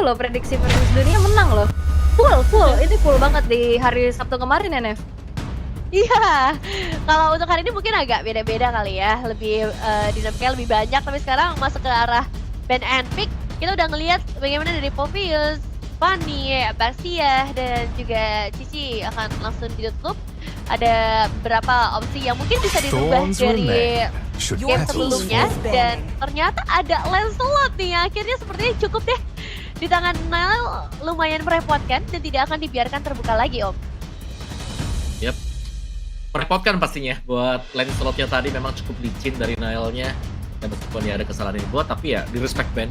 loh prediksi versus dunia menang loh. Full, ini full banget di hari Sabtu kemarin ya, Nev? Iya, kalau untuk hari ini mungkin agak beda-beda kali ya, lebih dinamikanya lebih banyak. Tapi sekarang masuk ke arah ban and pick, kita udah ngelihat bagaimana dari Povius, Fanny, Barcia, dan juga Cici akan langsung ditutup. Ada beberapa opsi yang mungkin bisa dirubah dari game sebelumnya, dan ternyata ada Lancelot nih yang akhirnya sepertinya cukup deh di tangan Nile, lumayan merepotkan dan tidak akan dibiarkan terbuka lagi, Om. Yap, merepotkan pastinya buat Lancelot-nya tadi, memang cukup licin dari Nile-nya. Dan meskipun ya ada kesalahan yang dibuat, tapi ya di respect ban.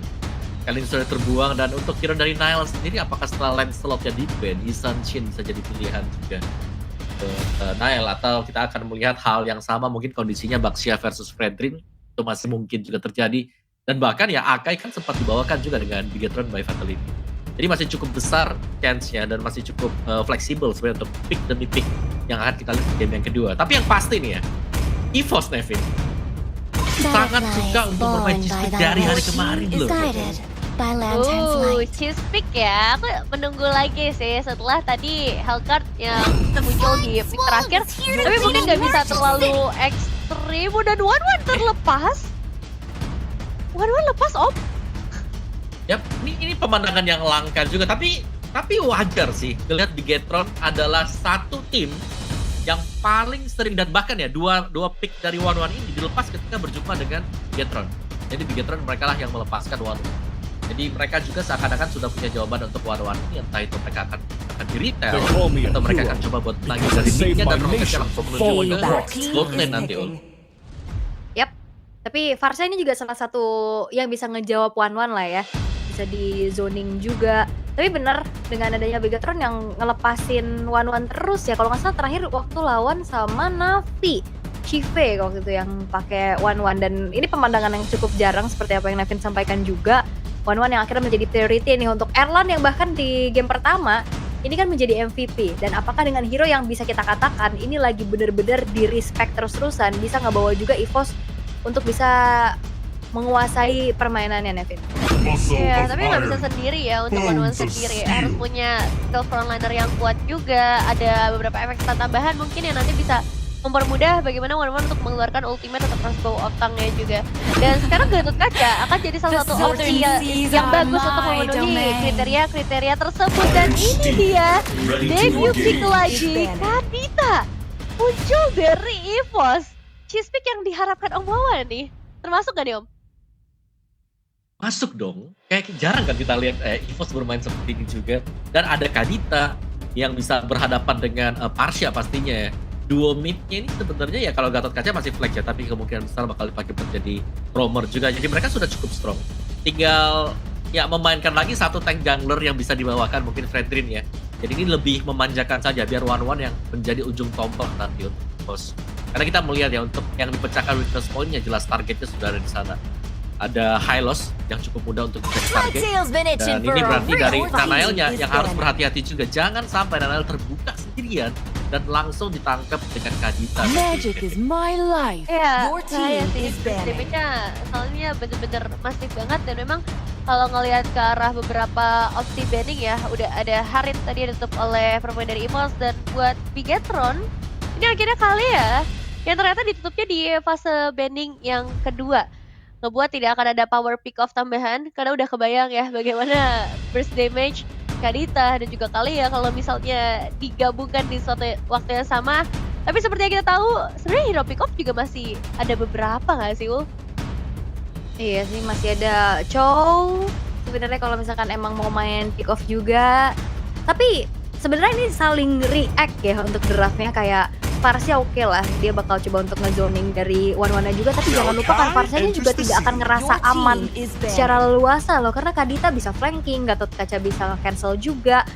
Kali ini sudah terbuang, dan untuk hero dari Nile sendiri, apakah setelah Lancelot-nya di ban, Isan Shin bisa jadi pilihan juga ke Nile, atau kita akan melihat hal yang sama, mungkin kondisinya Baxia versus Fredrin, itu masih mungkin juga terjadi. Dan bahkan ya Akai kan sempat dibawakan juga dengan Bigetron by Fatality. Jadi masih cukup besar chance-nya dan masih cukup fleksibel sebenarnya untuk pick demi pick yang akan kita lihat di game yang kedua. Tapi yang pasti nih ya, EVOS Nevin sangat suka untuk bermain Cheese Pick dari hari kemarin loh. Cheese Pick ya, aku menunggu lagi sih setelah tadi Hellcard yang muncul di pick terakhir. Tapi mungkin nggak bisa terlalu ekstrim, dan One terlepas. One lepas, Om. Yap, ini pemandangan yang langka juga, tapi wajar sih. Lihat Bigetron adalah satu tim yang paling sering, dan bahkan ya dua pick dari One ini dilepas ketika berjumpa dengan Bigetron. Jadi Bigetron mereka lah yang melepaskan One. Jadi mereka juga seakan-akan sudah punya jawaban untuk One ini, entah itu mereka akan di retail atau mereka akan coba buat lagi dari mid-nya dan rocketnya langsung menuju ke gold lane nanti, Om. Yap, tapi Varsa ini juga salah satu yang bisa ngejawab One lah ya. Bisa di zoning juga. Tapi bener, dengan adanya Bigetron yang ngelepasin One terus ya. Kalau nggak salah terakhir waktu lawan sama Navi, Chive waktu itu yang pakai One, dan ini pemandangan yang cukup jarang seperti apa yang Nevin sampaikan juga. One yang akhirnya menjadi priority nih untuk Erlan yang bahkan di game pertama ini kan menjadi MVP. Dan apakah dengan hero yang bisa kita katakan ini lagi bener-bener di respect terus-terusan, bisa ngebawa juga EVOS untuk bisa menguasai permainannya, Nevin? Ya, tapi nggak bisa sendiri ya untuk One sendiri. Harus punya skill frontliner yang kuat juga. Ada beberapa efek tambahan mungkin yang nanti bisa mempermudah bagaimana One untuk mengeluarkan ultimate atau crossbow otangnya juga. Dan sekarang Gatot Kaca akan jadi salah satu opsi yang bagus untuk memenuhi kriteria tersebut. Dan ini dia debut pick lagi, Kadita, muncul dari EVOS. Cheese pick yang diharapkan Om Wawan nih, termasuk gak nih, Om? Masuk dong, kayak jarang kan kita lihat EVOS bermain seperti ini juga. Dan ada Kadita yang bisa berhadapan dengan Parsia pastinya. Duo mid-nya ini sebenarnya ya kalau Gatot Kaca masih flex ya, tapi kemungkinan besar bakal dipakai menjadi roamer juga. Jadi mereka sudah cukup strong. Tinggal ya memainkan lagi satu tank jungler yang bisa dibawakan, mungkin Fredrin ya. Jadi ini lebih memanjakan saja biar One yang menjadi ujung tombak nanti untuk EVOS. Karena kita melihat ya untuk yang dipecahkan weakness point-nya jelas targetnya sudah ada di sana. Ada Hylos yang cukup mudah untuk dicek target. Dan ini berarti dari Nanael-nya yang harus berhati-hati juga. Jangan sampai Nanael terbuka sendirian dan langsung ditangkap dengan Kadita. Magic is my life. Ya, Your saya team sih is banning. damage-nya soalnya bener-bener masif banget. Dan memang kalau ngelihat ke arah beberapa opsi banning ya, udah ada Harit tadi ditutup oleh pemain dari EVOS. Dan buat Bigetron, ini akhirnya kali ya yang ternyata ditutupnya di fase banning yang kedua. Ngebuat tidak akan ada power pick off tambahan, karena udah kebayang ya bagaimana burst damage Kadita dan juga kali ya kalau misalnya digabungkan di suatu waktu yang sama. Tapi seperti yang kita tahu, sebenarnya hero pick off juga masih ada beberapa nggak sih, Ul? Iya sih, masih ada Chow. Sebenarnya kalau misalkan emang mau main pick off juga. Tapi sebenarnya ini saling react ya untuk draftnya. Kayak Parsia oke lah, dia bakal coba untuk ngezoning dari One juga, tapi jangan lupa kan Parsianya juga tidak akan ngerasa aman secara leluasa loh, karena Kadita bisa flanking, Gatot Kaca bisa cancel juga.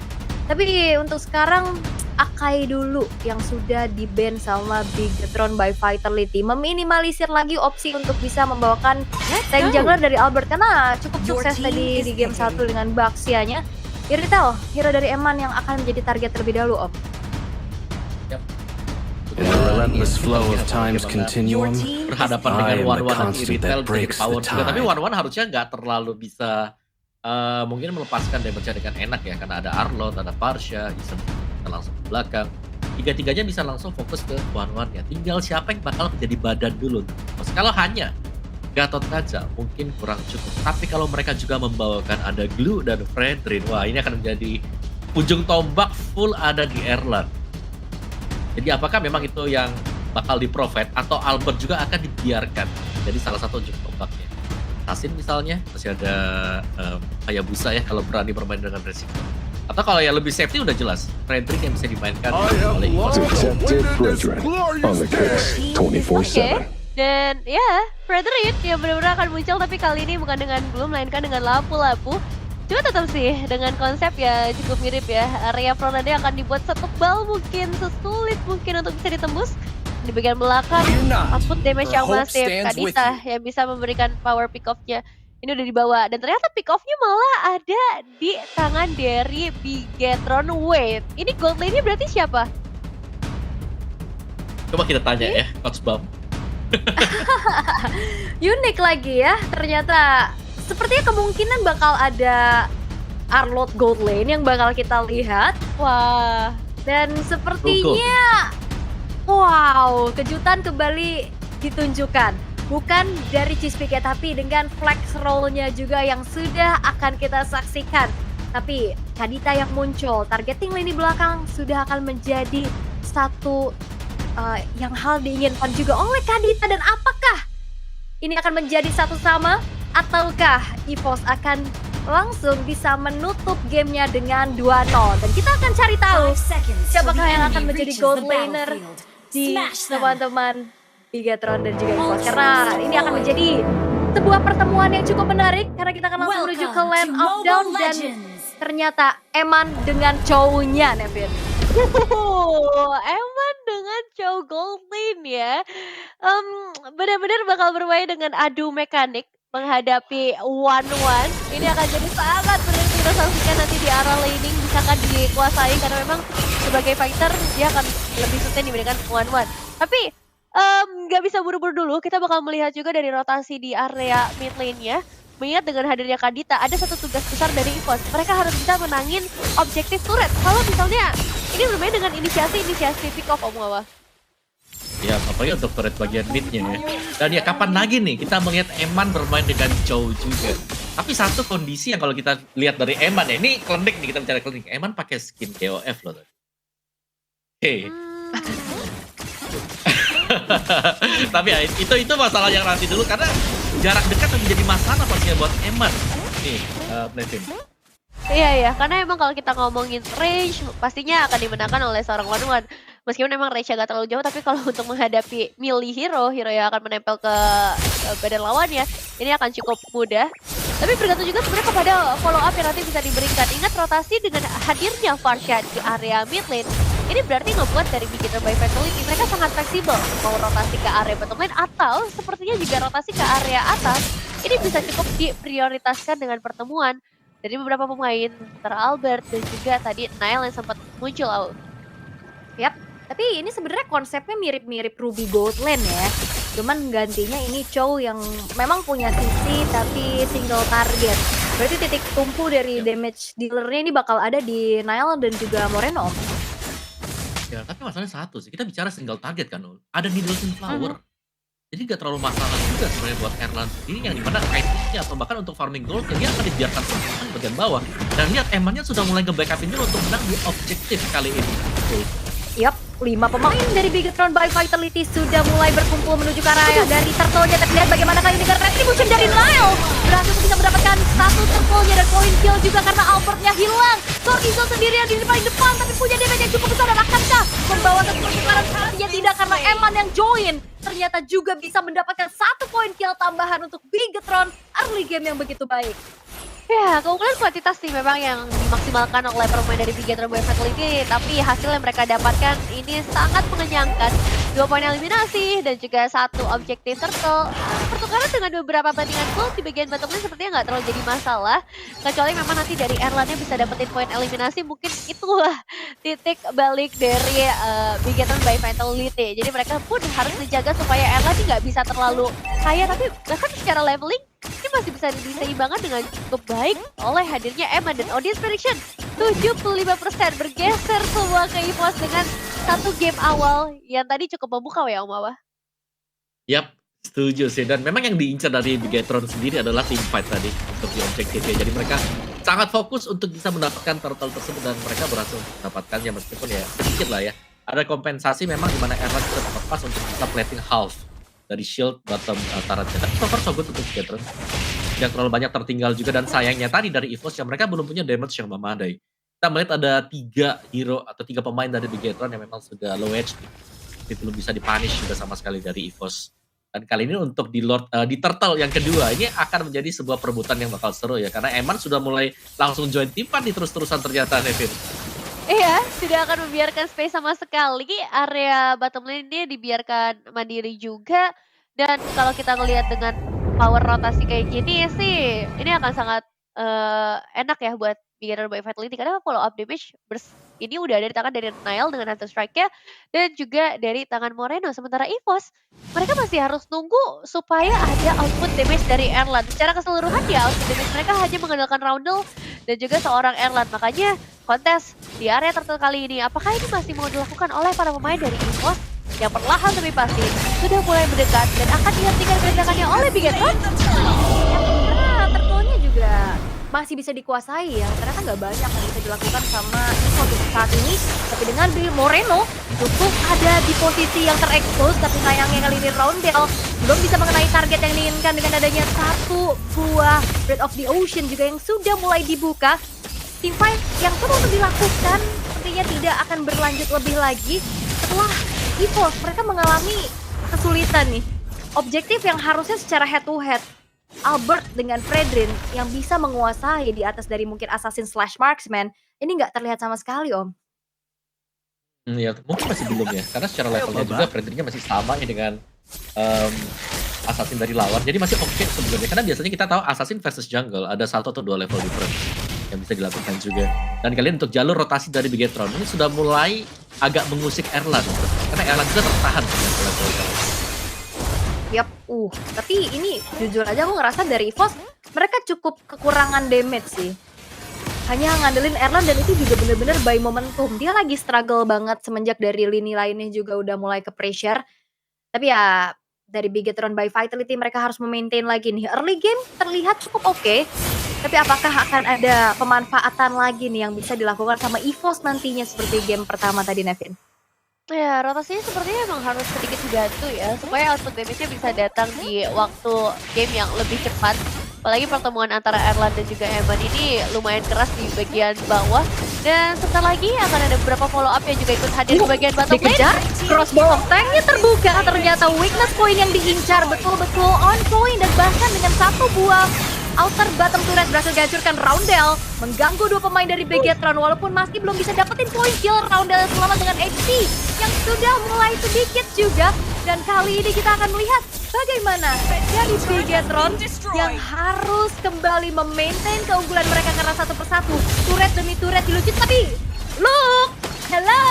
Tapi untuk sekarang Akai dulu yang sudah di-ban sama Bigetron by Vitality, meminimalisir lagi opsi untuk bisa membawakan tank jungler dari Albert, karena cukup sukses tadi di game 1 dengan Baxianya. Irtel, hero dari Eman yang akan menjadi target terlebih dahulu, Om. In the relentless flow of time's continuum, berhadapan I dengan am the One nanti constant retail that breaks power the juga. Tapi tide. One harusnya nggak terlalu bisa mungkin melepaskan damage-nya dengan enak ya, karena ada Arlott, ada Parsha, bisa langsung ke belakang. Tiga-tiganya bisa langsung fokus ke one-one-nya. Tinggal siapa yang bakal menjadi badan dulu. Mas, kalau hanya Gatot Kaca mungkin kurang cukup. Tapi kalau mereka juga membawakan ada Glue dan Fredrin, wah ini akan menjadi ujung tombak full ada di Erlan. Jadi apakah memang itu yang bakal di-provide atau Albert juga akan dibiarkan jadi salah satu ujung tombaknya? Tasin misalnya, masih ada Hayabusa ya kalau berani bermain dengan resiko. Atau kalau yang lebih safety udah jelas, Frederick yang bisa dimainkan oleh EVOS. Detective Brethren on the case 24/7. Dan ya, Frederick yang benar-benar akan muncul, tapi kali ini bukan dengan Gloom, melainkan dengan lampu-lampu. Cuma tetap sih dengan konsep ya cukup mirip ya. Area Fronande akan dibuat setebal mungkin, sesulit mungkin untuk bisa ditembus. Di bagian belakang, output damage yang masif. Kadita yang bisa memberikan power pick off-nya. Ini udah dibawa, dan ternyata pick off-nya malah ada di tangan dari Bigetron. Wait, ini gold lane-nya berarti siapa? Coba kita tanya ya, Coach Bam. Unik lagi ya, ternyata sepertinya kemungkinan bakal ada Arlott gold lane yang bakal kita lihat. Wah, Dan sepertinya wow, kejutan kembali ditunjukkan. Bukan dari Cheesepicket, tapi dengan flex roll-nya juga yang sudah akan kita saksikan. Tapi Kadita yang muncul, targeting lini belakang sudah akan menjadi satu yang hal diinginkan juga oleh Kadita. Dan apakah ini akan menjadi satu sama? Ataukah EVOS akan langsung bisa menutup gamenya dengan 2-0? Dan kita akan cari tahu siapakah yang akan menjadi gold laner di teman-teman Bigetron dan juga EVOS. Karena ini akan menjadi sebuah pertemuan yang cukup menarik, karena kita akan langsung menuju ke Land of Dawn. Dan ternyata Eman dengan Chow-nya, Nevin. Eman dengan Chow gold lane ya. Benar-benar bakal bermain dengan adu mekanik menghadapi one-one. Ini akan jadi sangat menarik kita saksikan nanti di arah laning, bisakah dikuasai, karena memang sebagai fighter dia akan lebih sustain dibandingkan one-one. Tapi nggak bisa buru-buru dulu, kita bakal melihat juga dari rotasi di area mid lane-nya. Mengingat dengan hadirnya Kadita, ada satu tugas besar dari EVOS. Mereka harus bisa menangin objektif turret. Kalau misalnya ini bermain dengan inisiasi pick off, Om Wawa. Ya, apalagi untuk turret bagian mid-nya ya. Dan ya kapan lagi nih kita melihat Eman bermain dengan Chow juga. Tapi satu kondisi yang kalau kita lihat dari Eman ya, ini klinik nih, kita bicara klinik. Eman pakai skin KOF loh. Oke. Tapi ya itu masalah yang nanti dulu, karena jarak dekat akan menjadi masalah pastinya buat Eman. Nih, Nevin. Iya, karena emang kalau kita ngomongin range, pastinya akan dimenangkan oleh seorang one-one. Meskipun emang range-nya agak terlalu jauh, tapi kalau untuk menghadapi melee hero yang akan menempel ke badan lawannya, ini akan cukup mudah. Tapi bergantung juga sebenarnya kepada follow up yang nanti bisa diberikan. Ingat rotasi dengan hadirnya Farsha di area mid lane, ini berarti ngebuat dari Bigetron by Fatality mereka sangat fleksibel. Mau rotasi ke area bottom lane atau sepertinya juga rotasi ke area atas, ini bisa cukup diprioritaskan dengan pertemuan dari beberapa pemain, antara Albert dan juga tadi Nile yang sempat muncul. Yap, tapi ini sebenarnya konsepnya mirip-mirip Ruby Gold Lane ya. Cuman gantinya ini Chow yang memang punya sisi tapi single target. Berarti titik tumpu dari damage dealernya ini bakal ada di Nile dan juga Moreno. Ya, tapi masalahnya satu sih, kita bicara single target kan, Ul. Ada Needleton Flower. Jadi gak terlalu masalah juga sebenarnya buat Erlan ini, yang dimana itemnya atau bahkan untuk farming gold dia akan dibiarkan di bagian bawah. Dan lihat Emannya sudah mulai nge-backupin dulu untuk menang di objektif kali ini. Yap, 5 pemain dari Bigetron by Vitality sudah mulai berkumpul menuju ke arah dari turtle-nya. Tapi lihat bagaimana kali ini karena retribution dari Nile berhasil bisa mendapatkan satu turtle-nya dan point kill juga karena Albertnya hilang. Sorgizo sendirian di paling depan tapi punya damage yang cukup besar, dan akankah membawa satu pertukaran? Sepertinya tidak, karena Eman yang join ternyata juga bisa mendapatkan satu point kill tambahan untuk Bigetron. Early game yang begitu baik. Ya, keunggulan kuantitas sih memang yang dimaksimalkan oleh pemain dari Bigetron by Fatality, tapi hasil yang mereka dapatkan ini sangat mengenyangkan. 2 poin eliminasi dan juga 1 objektif turtle. Pertukaran dengan beberapa bandingan gold di bagian bottom lane sepertinya nggak terlalu jadi masalah, kecuali memang nanti dari Erlannya bisa dapetin poin eliminasi. Mungkin itulah titik balik dari Bigetron by Fatality. Jadi mereka pun harus dijaga supaya Erlan nggak bisa terlalu kaya, tapi bahkan secara leveling ini masih bisa diseimbangkan dengan cukup baik oleh hadirnya Eman dan audience prediction 75% bergeser semua ke EVOS dengan satu game awal yang tadi cukup memukau ya Om Awa. Yap, setuju sih. Dan memang yang diincar dari Bigetron sendiri adalah team fight tadi untuk di objektifnya. Jadi mereka sangat fokus untuk bisa mendapatkan turtle tersebut dan mereka berhasil mendapatkannya meskipun ya sedikit lah ya. Ada kompensasi memang di mana Erlan bisa terlepas untuk bisa plating half dari shield bottom turretnya. Tapi so far so good untuk Bigetron. Yang terlalu banyak tertinggal juga dan sayangnya tadi dari EVOS yang mereka belum punya damage yang memadai. Kita melihat ada 3 hero atau 3 pemain dari Bigetron yang memang sudah low HP. Jadi belum bisa dipunish juga sama sekali dari EVOS. Dan kali ini untuk di Turtle yang kedua, ini akan menjadi sebuah perebutan yang bakal seru ya. Karena Eman sudah mulai langsung join tim nih terus-terusan ternyata, Nevin. Iya, tidak akan membiarkan space sama sekali. Area bottom lane ini dibiarkan mandiri juga. Dan kalau kita ngelihat dengan power rotasi kayak gini sih, ini akan sangat enak ya buat Beginner by Vitality. Karena follow up damage ini udah ada di tangan dari Nile dengan Hunter Strike-nya. Dan juga dari tangan Moreno. Sementara EVOS, mereka masih harus nunggu supaya ada output damage dari Erlan. Secara keseluruhan ya, output damage mereka hanya mengandalkan Roundel dan juga seorang Erlan. Makanya kontes di area turtle kali ini, apakah ini masih mau dilakukan oleh para pemain dari EVOS yang perlahan tapi pasti sudah mulai mendekat dan akan dihentikan gerakannya oleh Bigetron? Karena turtle-nya juga masih bisa dikuasai ya, ternyata nggak banyak yang bisa dilakukan sama EVOS untuk saat ini. Tapi dengan Bill Moreno cukup ada di posisi yang terekspos, tapi sayangnya kali ini Roundel belum bisa mengenai target yang diinginkan dengan adanya satu buah Breath of the Ocean juga yang sudah mulai dibuka. Team fight yang coba untuk dilakukan sepertinya tidak akan berlanjut lebih lagi setelah EVOS mereka mengalami kesulitan nih. Objektif yang harusnya secara head to head Albert dengan Fredrin yang bisa menguasai di atas dari mungkin Assassin / Marksman ini nggak terlihat sama sekali Om. Ya mungkin masih belum ya, karena secara levelnya juga Fredrinnya masih sama ya dengan Assassin dari lawan. Jadi masih oke sebenarnya, karena biasanya kita tahu Assassin versus Jungle ada 1 atau 2 level different yang bisa dilakukan juga. Dan kalian untuk jalur rotasi dari Bigetron ini sudah mulai agak mengusik Erlan, karena Erlan juga tertahan dengan level. Yap, tapi ini jujur aja aku ngerasa dari EVOS mereka cukup kekurangan damage sih. Hanya ngandelin Erlan dan itu juga bener-bener by momentum. Dia lagi struggle banget semenjak dari lini lainnya juga udah mulai ke pressure. Tapi ya dari Bigetron by Vitality mereka harus memaintain lagi nih. Early game terlihat cukup oke. Tapi apakah akan ada pemanfaatan lagi nih yang bisa dilakukan sama EVOS nantinya seperti game pertama tadi, Nevin? Ya, rotasinya sepertinya emang harus sedikit dibantu ya, supaya output damage-nya bisa datang di waktu game yang lebih cepat. Apalagi pertemuan antara Erlan dan juga Eman ini lumayan keras di bagian bawah. Dan sebentar lagi akan ada beberapa follow up yang juga ikut hadir di bagian bottom lane. Dikejar, crossbow of tank-nya terbuka, ternyata weakness point yang diincar betul-betul on point. Dan bahkan dengan satu buah outer bottom turret berhasil dihancurkan Roundel, mengganggu 2 pemain dari Bigetron walaupun masih belum bisa dapetin point kill. Roundel selamat dengan HP yang sudah mulai sedikit juga. Dan kali ini kita akan melihat bagaimana dari Bigetron yang harus kembali memaintain keunggulan mereka karena satu persatu turret demi turret dilucut. Tapi look, hello,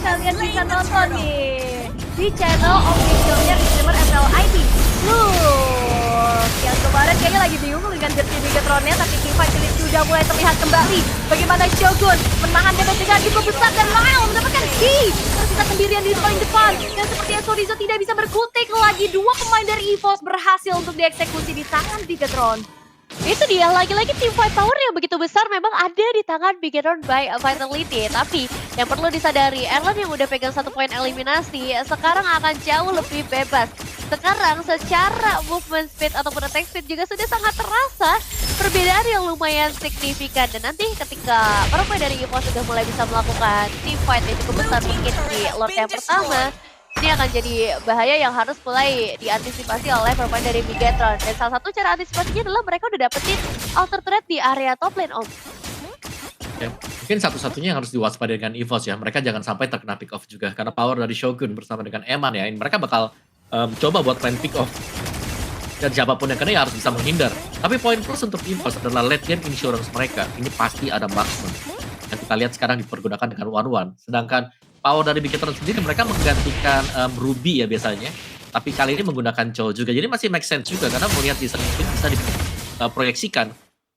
kalian bisa nonton nih di channel officialnya streamer FLID. Look, yang kemarin kayaknya lagi bingung dengan jersey Bigetronnya, tapi Team Vitality sudah mulai terlihat kembali. Bagaimana Shogun menahan damage dengan cukup besar dan Nile mendapatkan key. Tersisa sendirian di paling depan. Dan sepertinya Sorizo tidak bisa berkutik lagi. 2 pemain dari EVOS berhasil untuk dieksekusi di tangan Bigetron. Itu dia, lagi-lagi team fight power yang begitu besar memang ada di tangan Bigetron by Vitality. Tapi yang perlu disadari, Erlan yang udah pegang 1 poin eliminasi sekarang akan jauh lebih bebas. Sekarang secara movement speed ataupun attack speed juga sudah sangat terasa perbedaan yang lumayan signifikan. Dan nanti ketika para pemain dari EVOS sudah mulai bisa melakukan team fight yang cukup besar mungkin di Lord yang pertama, ini akan jadi bahaya yang harus mulai diantisipasi oleh pemain dari Bigetron. Dan salah satu cara antisipasinya adalah mereka udah dapetin outer turret di area top lane, Om. Ya, mungkin satu-satunya yang harus diwaspadai dengan EVOS ya, mereka jangan sampai terkena pick off juga. Karena power dari Shogun bersama dengan Eman ya, mereka bakal coba buat main pick off. Dan siapapun yang kena ya harus bisa menghindar. Tapi poin plus untuk EVOS adalah late game insurance mereka. Ini pasti ada marksman. Yang kita lihat sekarang dipergunakan dengan 1-1. Sedangkan power dari Bigetron sendiri mereka menggantikan Ruby ya biasanya Tapi kali ini menggunakan Chow juga. Jadi masih make sense juga karena melihat desain mungkin bisa diproyeksikan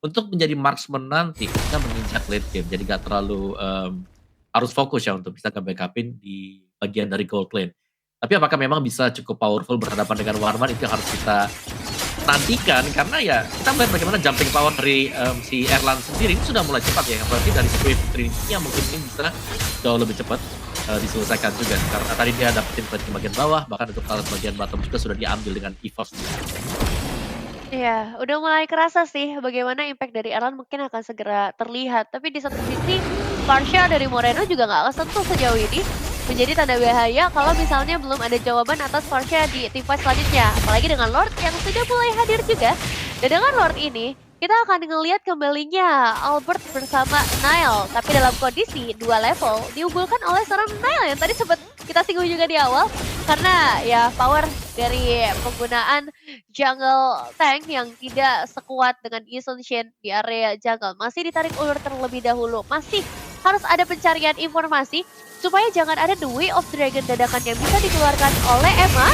untuk menjadi marksman nanti kita menginjak late game. Jadi gak terlalu harus fokus ya untuk bisa nge-backupin di bagian dari gold lane. Tapi apakah memang bisa cukup powerful berhadapan dengan Warman itu yang harus kita nantikan karena ya kita melihat bagaimana jumping power dari si Erlan sendiri ini sudah mulai cepat ya. Berarti dari Swift Trinity yang mungkin ini bisa jauh lebih cepat diselesaikan juga karena tadi dia dapetin plate di bagian bawah, bahkan untuk alat bagian bottom juga sudah diambil dengan EVOS. Iya, udah mulai kerasa sih bagaimana impact dari Erlan mungkin akan segera terlihat. Tapi di satu sisi, Farsha dari Moreno juga nggak kesentuh sejauh ini. Menjadi tanda bahaya kalau misalnya belum ada jawaban atas Farsha di teamfight selanjutnya. Apalagi dengan Lord yang sudah mulai hadir juga. Dan dengan Lord ini, kita akan ngelihat kembalinya Albert bersama Nile. Tapi dalam kondisi 2 level diunggulkan oleh seorang Nile yang tadi sempat kita singgung juga di awal. Karena ya power dari penggunaan jungle tank yang tidak sekuat dengan Yisun Shin di area jungle. Masih ditarik ulur terlebih dahulu. Masih harus ada pencarian informasi supaya jangan ada The Way of Dragon dadakan yang bisa dikeluarkan oleh Emma.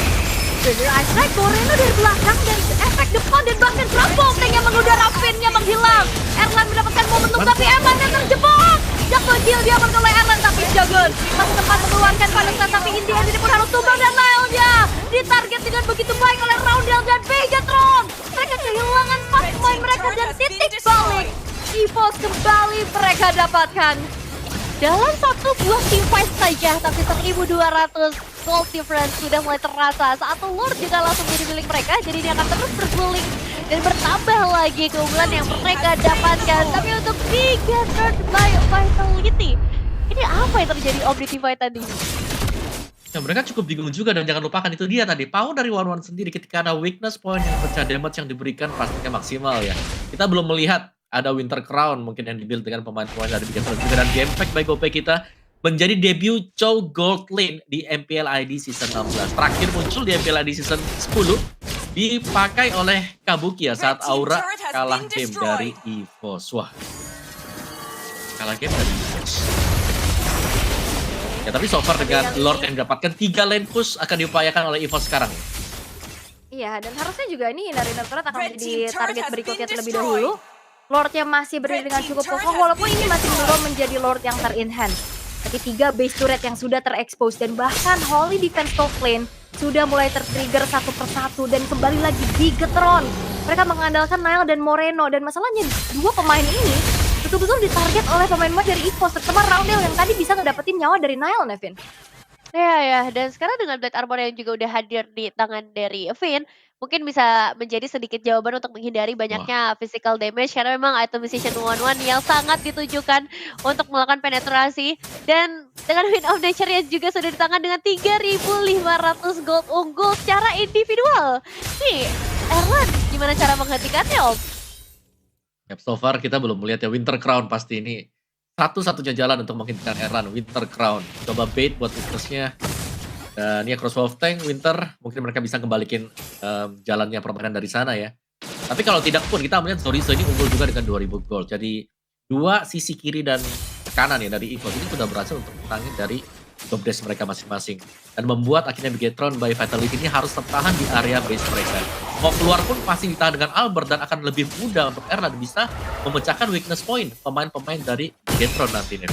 Bener Ice Moreno dari belakang dan efek depan dan bahkan Crumble tank yang mengudara pinnya menghilang. Erlan mendapatkan momentum tapi Emma yang terjebak. Double kill dia oleh Erlan tapi Jagan masih sempat mengeluarkan Vanessa tapi Indian ini pun harus tumbang dan Nile-nya ditarget dengan begitu baik oleh Roundel dan Vegatron. Mereka kehilangan pas point mereka dan titik balik. EVOS kembali mereka dapatkan. Dalam satu buah teamfight saja, tapi 1.200 gold difference sudah mulai terasa. Saat Lord juga langsung menjadi milik mereka, jadi dia akan terus berguling dan bertambah lagi keunggulan yang mereka dapatkan. Tapi untuk Vegatron by Vitality, ini apa yang terjadi Om di teamfight tadi? Ya, mereka cukup bingung juga dan jangan lupakan itu dia tadi. Power dari One sendiri ketika ada weakness point yang pecah damage yang diberikan pastinya maksimal ya. Kita belum melihat ada Winter Crown mungkin yang dibuild dengan pemain-pemain dari Vegatron juga dan gamepack by GoPay kita menjadi debut Chow Gold Lane di MPL ID Season 16. Terakhir muncul di MPL ID Season 10 dipakai oleh Kabuki ya saat Aura kalah game dari EVOS. Wah, kalah game dari EVOS. Ya tapi so far dengan Lord yang didapatkan 3 lane push akan diupayakan oleh EVOS sekarang. Iya, dan harusnya juga ini Narina Turret akan menjadi target berikutnya terlebih dahulu. Lordnya masih berdiri dengan cukup kokoh walaupun ini masih belum menjadi Lord yang ter-enhance. Tapi 3 base turret yang sudah terekspos dan bahkan Holy Defense top lane sudah mulai tertrigger satu persatu dan kembali lagi Vegatron. Mereka mengandalkan Nile dan Moreno dan masalahnya 2 pemain ini betul-betul ditarget oleh pemain-pemain dari EVOS terutama Roundel yang tadi bisa ngedapetin nyawa dari Nile, Nevin. Ya, dan sekarang dengan Blade Armor yang juga udah hadir di tangan dari Finn, mungkin bisa menjadi sedikit jawaban untuk menghindari banyaknya physical damage karena memang Atomization 1-1 yang sangat ditujukan untuk melakukan penetrasi dan dengan Wind of Nature yang juga sudah di tangan dengan 3.500 gold unggul secara individual. Nih, Erlan gimana cara menghentikannya, Om? Yep, so far kita belum melihat ya Winter Crown pasti ini satu-satunya jalan untuk menghentikan Erlan, Winter Crown. Coba bait buat weakness-nya. Dan ya Crosswolf Tank, Winter, mungkin mereka bisa kembalikan jalannya permainan dari sana ya. Tapi kalau tidak pun kita melihat Zorizo ini unggul juga dengan 2000 gold. Jadi 2 sisi kiri dan kanan ya dari EVOS ini sudah berhasil untuk menangin dari top dash mereka masing-masing. Dan membuat akhirnya Vegatron by Vitality ini harus tertahan di area base mereka. Mau keluar pun pasti ditahan dengan Albert dan akan lebih mudah untuk Erlan bisa memecahkan weakness point pemain-pemain dari Vegatron nantinya.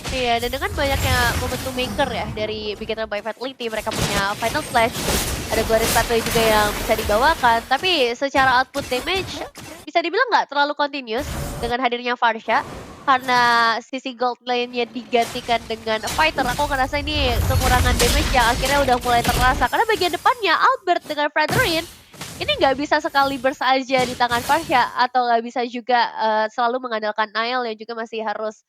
Iya, dan dengan banyaknya momentum maker ya dari Vegatron by Vitality, mereka punya Final Flash, ada Glorious Battle juga yang bisa dibawakan, tapi secara output damage bisa dibilang nggak terlalu continuous dengan hadirnya Farsha, karena sisi gold lane-nya digantikan dengan fighter. Aku ngerasa ini kekurangan damage yang akhirnya udah mulai terasa, karena bagian depannya Albert dengan Fredrin ini nggak bisa sekali burst aja di tangan Farsha, atau nggak bisa juga selalu mengandalkan Nile yang juga masih harus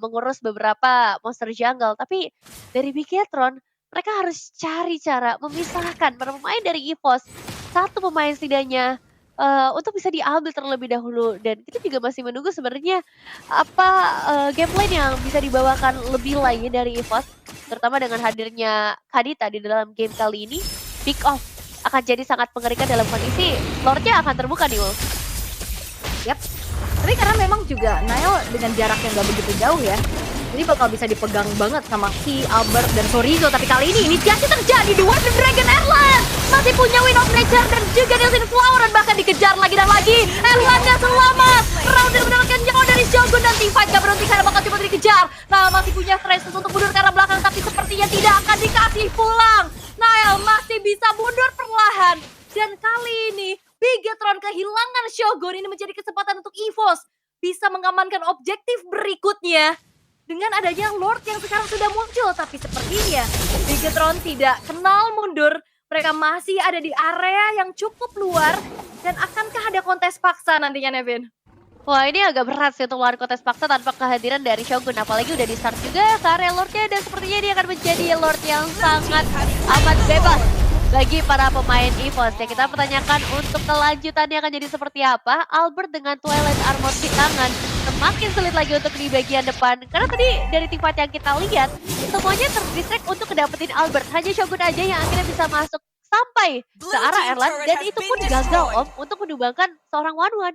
mengurus beberapa monster jungle. Tapi dari Vegatron, mereka harus cari cara memisahkan para pemain dari EVOS. Satu pemain setidaknya untuk bisa diambil terlebih dahulu. Dan kita juga masih menunggu sebenarnya apa gameplay yang bisa dibawakan lebih lagi dari EVOS. Terutama dengan hadirnya Kadita di dalam game kali ini. Pick off akan jadi sangat mengerikan dalam kondisi Lordnya akan terbuka nih, Wolf. Yap. Tapi karena memang juga Nile dengan jarak yang gak begitu jauh ya, Ini bakal bisa dipegang banget sama si Albert dan Chorizo. Tapi kali ini inisiasi terjadi di Wild Dragon Erlan. Masih punya Wind of Nature dan juga Nelson Flower. Dan bahkan dikejar lagi dan lagi. Erlannya selamat. Rounder mendapatkan nyawa dari Shogun. Dan teamfight gak berhenti karena bakal coba dikejar. Nah, masih punya stress untuk mundur ke arah belakang. Tapi sepertinya tidak akan dikasih pulang. Nael masih bisa mundur perlahan. Dan kali ini Bigetron kehilangan Shogun. Ini menjadi kesempatan untuk EVOS bisa mengamankan objektif berikutnya. Dengan adanya Lord yang sekarang sudah muncul, tapi sepertinya Bigetron tidak kenal mundur. Mereka masih ada di area yang cukup luar. Dan akankah ada kontes paksa nantinya, Nevin? Wah, ini agak berat sih untuk lawan kontes paksa tanpa kehadiran dari Shogun. Apalagi udah di start juga ke area Lordnya. Dan sepertinya dia akan menjadi Lord yang sangat amat bebas bagi para pemain EVOS. Ya, kita pertanyakan untuk kelanjutannya akan jadi seperti apa. Albert dengan Twilight Armor di tangan semakin sulit lagi untuk di bagian depan. Karena tadi dari tingkat yang kita lihat, semuanya terdistract untuk kedapetin Albert. Hanya Shogun aja yang akhirnya bisa masuk sampai ke arah Erlan. Dan itu pun gagal untuk menumbangkan seorang Wanwan.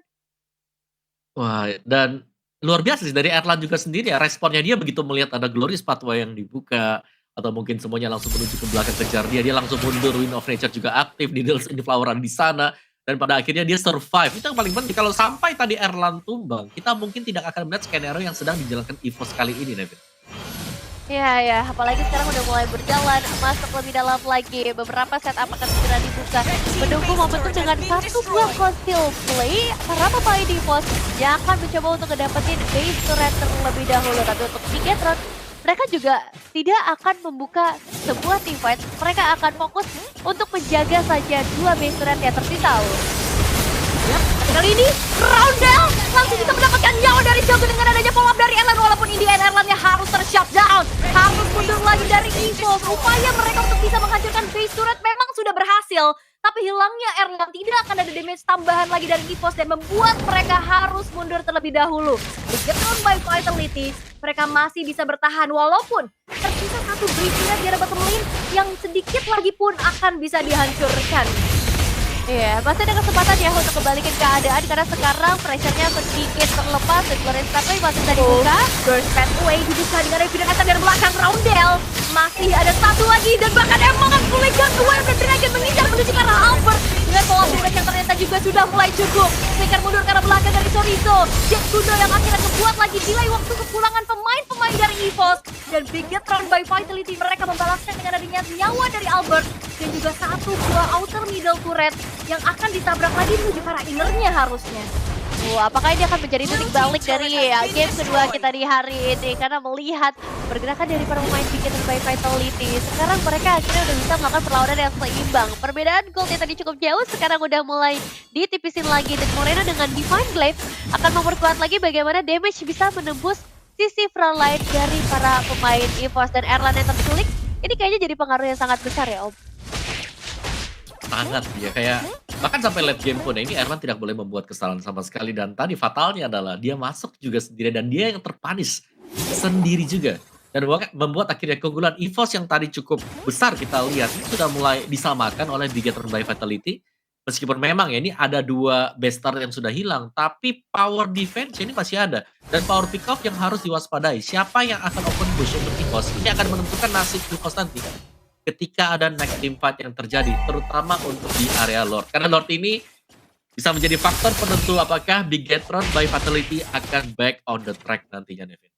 Wah, dan luar biasa sih dari Erlan juga sendiri ya. Responnya dia begitu melihat ada Glorious Pathway yang dibuka. Atau mungkin semuanya langsung menuju ke belakang kejar dia. Dia langsung mundur, Wind of Nature juga aktif, Needles in the Flower di sana. Dan pada akhirnya dia survive. Itu yang paling penting. Kalau sampai tadi Erlan tumbang, kita mungkin tidak akan melihat skenario yang sedang dijalankan EVOS kali ini, Nevin. Ya, apalagi sekarang udah mulai berjalan, masuk lebih dalam lagi. Beberapa setup akan segera dibuka. Menunggu momentum dengan satu buah conceal play. Para pemain EVOS yang akan mencoba untuk ngedapetin base turret terlebih dahulu. Tapi untuk Bigetron, mereka juga tidak akan membuka sebuah teamfight. Mereka akan fokus untuk menjaga saja dua base turret yang tersisa. Yap, kali ini Roundel langsung bisa mendapatkan nyawa dari Shogun dengan adanya follow up dari Erlan. Walaupun in the end Erlannya harus ter-shutdown. Harus mundur lagi dari EVOS. Upaya mereka untuk bisa menghancurkan base turret memang sudah berhasil. Tapi hilangnya Erlan tidak akan ada damage tambahan lagi dari EVOS dan membuat mereka harus mundur terlebih dahulu. Bigetron by Vitality, mereka masih bisa bertahan walaupun tersisa satu breach-nya di arah bottom lane yang sedikit lagi pun akan bisa dihancurkan. Iya, masih ada kesempatan ya untuk kembalikan keadaan karena sekarang pressure-nya sedikit terlepas dan Glorious Pathway masih bisa dibuka. Burst Pathway dibuka dengan Evident Attack dari belakang. Roundel masih ada satu lagi dan bahkan emang pulihkan Wild Dragon mengincar menuju ke arah Albert. Dengan pola damage yang ternyata juga sudah mulai cukup. Flicker mundur ke arah belakang dari Chorizo. Jet Kudo yang akhirnya membuat lagi delay waktu kepulangan pemain-pemain dari EVOS. Dan Bigetron by Vitality mereka membalaskan dengan adanya nyawa dari Albert. Dan juga satu buah outer middle turret yang akan ditabrak lagi menuju ke arah innernya harusnya. Apakah ini akan menjadi titik balik dari game kedua kita di hari ini? Karena melihat pergerakan dari para pemain Bigetron by Vitality, sekarang mereka akhirnya udah bisa melakukan perlawanan yang seimbang. Perbedaan gold yang tadi cukup jauh, sekarang udah mulai ditipisin lagi. Dan Moreno dengan Divine Glaive akan memperkuat lagi bagaimana damage bisa menembus sisi frontline dari para pemain EVOS. Dan Erlan yang terculik, ini kayaknya jadi pengaruh yang sangat besar ya, Om. Sangat ya, kayak bahkan sampai late game pun ini Erlan tidak boleh membuat kesalahan sama sekali. Dan tadi fatalnya adalah dia masuk juga sendiri dan dia yang terpanis sendiri juga. Dan membuat akhirnya keunggulan EVOS yang tadi cukup besar kita lihat ini sudah mulai disamakan oleh Bigetron by Vitality. Meskipun memang ya ini ada dua best star yang sudah hilang, tapi power defense ini masih ada. Dan power pick off yang harus diwaspadai. Siapa yang akan open push untuk EVOS ini akan menentukan nasib EVOS nanti ketika ada next team fight yang terjadi, terutama untuk di area Lord. Karena Lord ini bisa menjadi faktor penentu apakah Bigetron by Vitality akan back on the track nantinya, Nevin.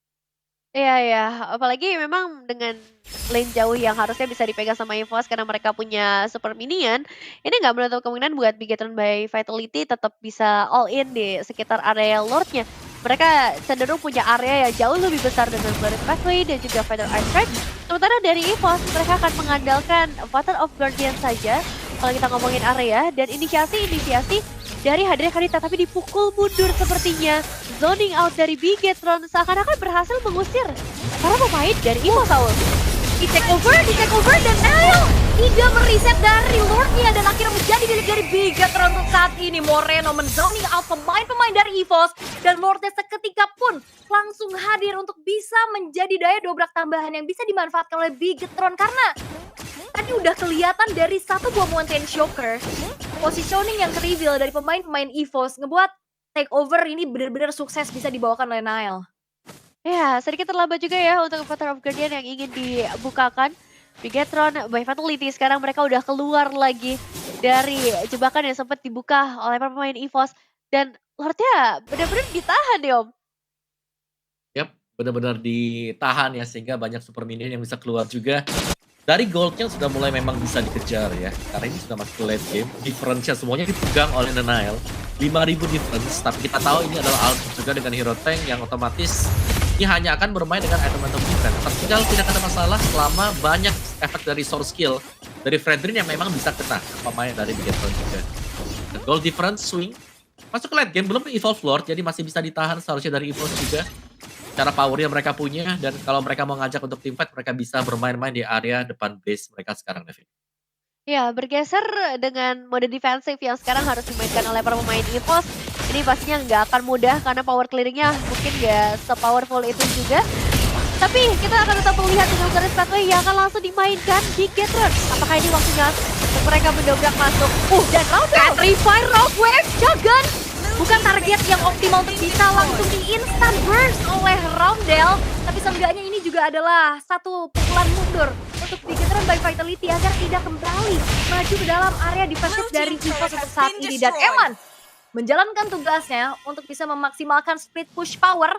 Iya, apalagi memang dengan lane jauh yang harusnya bisa dipegang sama EVOS karena mereka punya super minion, ini nggak menutup kemungkinan buat Bigetron by Vitality tetap bisa all in di sekitar area Lordnya. Mereka cenderung punya area yang jauh lebih besar dengan Glorious Pathway dan juga Feather Ice Strike. Sementara dari EVOS, mereka akan mengandalkan Father of Guardian saja kalau kita ngomongin area. Dan inisiasi dari hadirnya Kadita, tapi dipukul mundur sepertinya. Zoning out dari Bigetron seakan-akan berhasil mengusir para pemain dari EVOS, Saul. Di take over dan Nael tidak mereset dari Lordnya dan akhirnya menjadi milik dari Bigetron untuk saat ini. Moreno menzoning out pemain-pemain dari EVOS dan Lordnya seketika pun langsung hadir untuk bisa menjadi daya dobrak tambahan yang bisa dimanfaatkan oleh Bigetron karena tadi udah kelihatan dari satu buah Mountain Shocker, positioning yang reveal dari pemain-pemain EVOS ngebuat take over ini benar-benar sukses bisa dibawakan oleh Nael. Ya, sedikit terlambat juga ya untuk Avatar of Guardian yang ingin dibukakan. Bigetron by Fatality sekarang mereka udah keluar lagi dari jebakan yang sempat dibuka oleh para pemain EVOS. Dan Lordnya benar-benar ditahan ya Om. Yap, benar-benar ditahan ya sehingga banyak super minion yang bisa keluar juga. Dari goldnya sudah mulai memang bisa dikejar ya. Karena ini sudah masuk ke late game. Difference-nya semuanya dipegang oleh Nanail. 5.000 difference, tapi kita tahu ini adalah Alpha juga dengan hero tank yang otomatis ini hanya akan bermain dengan item-item defense. Tapi tinggal tidak ada masalah selama banyak efek dari source skill dari Fredrin yang memang bisa kena pemain dari Bigetron juga. The gold difference swing masuk ke late game, belum evolve Lord, jadi masih bisa ditahan seharusnya dari evolve juga. Cara power yang mereka punya, dan kalau mereka mau ngajak untuk teamfight, mereka bisa bermain-main di area depan base mereka sekarang, Devin. Ya, bergeser dengan mode defensif yang sekarang harus dimainkan oleh para pemain EVOS. Ini pastinya nggak akan mudah karena power clearingnya mungkin nggak se-powerful itu juga. Tapi kita akan tetap melihat dengan garis pathway yang akan langsung dimainkan Bigetron. Apakah ini waktunya untuk mereka mendobrak masuk? Dan Roundel! Refire Rock Wave Shogun! Bukan target yang optimal untuk bisa langsung di instant burst oleh Roundel. Tapi seenggaknya ini juga adalah satu pukulan mundur untuk Bigetron by Vitality agar tidak kembali maju ke dalam area defensif dari EVOS untuk saat ini. Dan Eman menjalankan tugasnya untuk bisa memaksimalkan split push power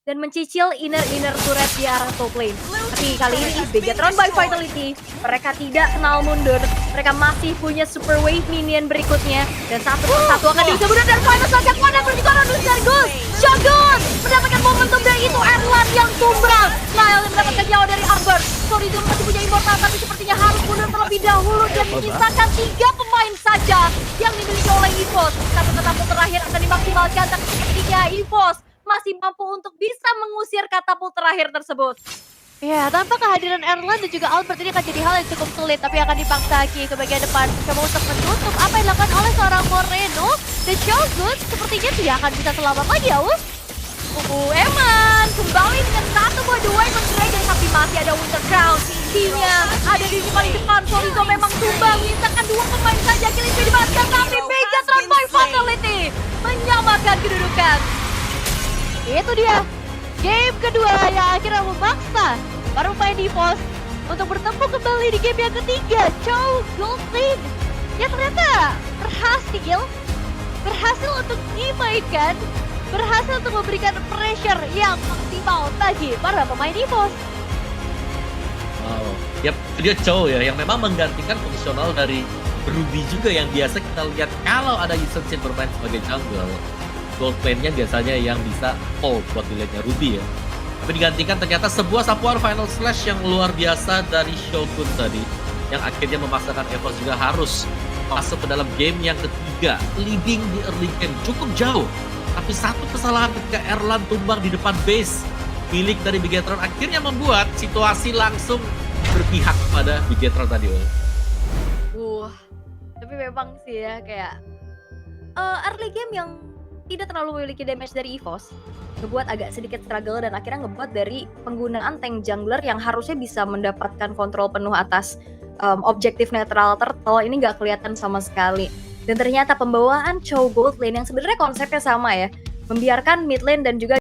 dan mencicil inner turret di arah top lane. Tapi kali ini Bigetron by Vitality, mereka tidak kenal mundur. Mereka masih punya super wave minion berikutnya. Dan satu persatu akan diusir mundur dan final saja kuat berjuang dari Ghost. Shogun mendapatkan momentum dari itu Erlan yang tumbral. Lyle yang mendapatkan nyawa dari Arbor. Sorry, masih punya immortal tapi sepertinya harus mundur terlebih dahulu dan menyisakan 3 pemain saja yang dimiliki oleh EVOS. Satu katapult terakhir akan dimaksimalkan, tapi sepertinya EVOS masih mampu untuk bisa mengusir katapult terakhir tersebut. Ya, tanpa kehadiran Erlan dan juga Albert ini akan jadi hal yang cukup sulit, tapi akan dipaksa Ki ke bagian depan mencoba untuk menutup apa yang dilakukan oleh seorang Moreno. Dan Shogun sepertinya tidak akan bisa selamat lagi, Aus. Eman kembali dengan satu buah The Wyvern Dragon, tapi masih ada Winter Crown. Timnya ada di paling depan. Sorizo memang tumbang, menyisakan 2 pemain saja. Killing Spree dibahaskan, tapi Bigetron by Fatality menyamakan kedudukan. Itu dia, game kedua yang akhirnya memaksa para pemain EVOS untuk bertemu kembali di game yang ketiga. Chow Goldstein yang ternyata berhasil untuk dimainkan, berhasil untuk memberikan pressure yang maksimal bagi para pemain EVOS. Wow, yap, dia Chow ya, yang memang menggantikan fungsional dari Ruby juga yang biasa kita lihat kalau ada Yusuf Shin bermain sebagai jungle. Gold lane-nya biasanya yang bisa hold buat lane-nya Ruby ya. Tapi digantikan ternyata sebuah sapuan final slash yang luar biasa dari Shogun tadi. Yang akhirnya memaksakan EVOS juga harus masuk ke dalam game yang ketiga. Leading di early game cukup jauh. Tapi satu kesalahan ketika Erlan tumbang di depan base milik dari Bigetron akhirnya membuat situasi langsung berpihak pada Bigetron tadi. Tapi memang sih ya kayak early game yang tidak terlalu memiliki damage dari EVOS ngebuat agak sedikit struggle dan akhirnya ngebuat dari penggunaan tank jungler yang harusnya bisa mendapatkan kontrol penuh atas objektif netral turtle ini nggak kelihatan sama sekali. Dan ternyata pembawaan Chow Gold Lane yang sebenarnya konsepnya sama ya, membiarkan mid lane dan juga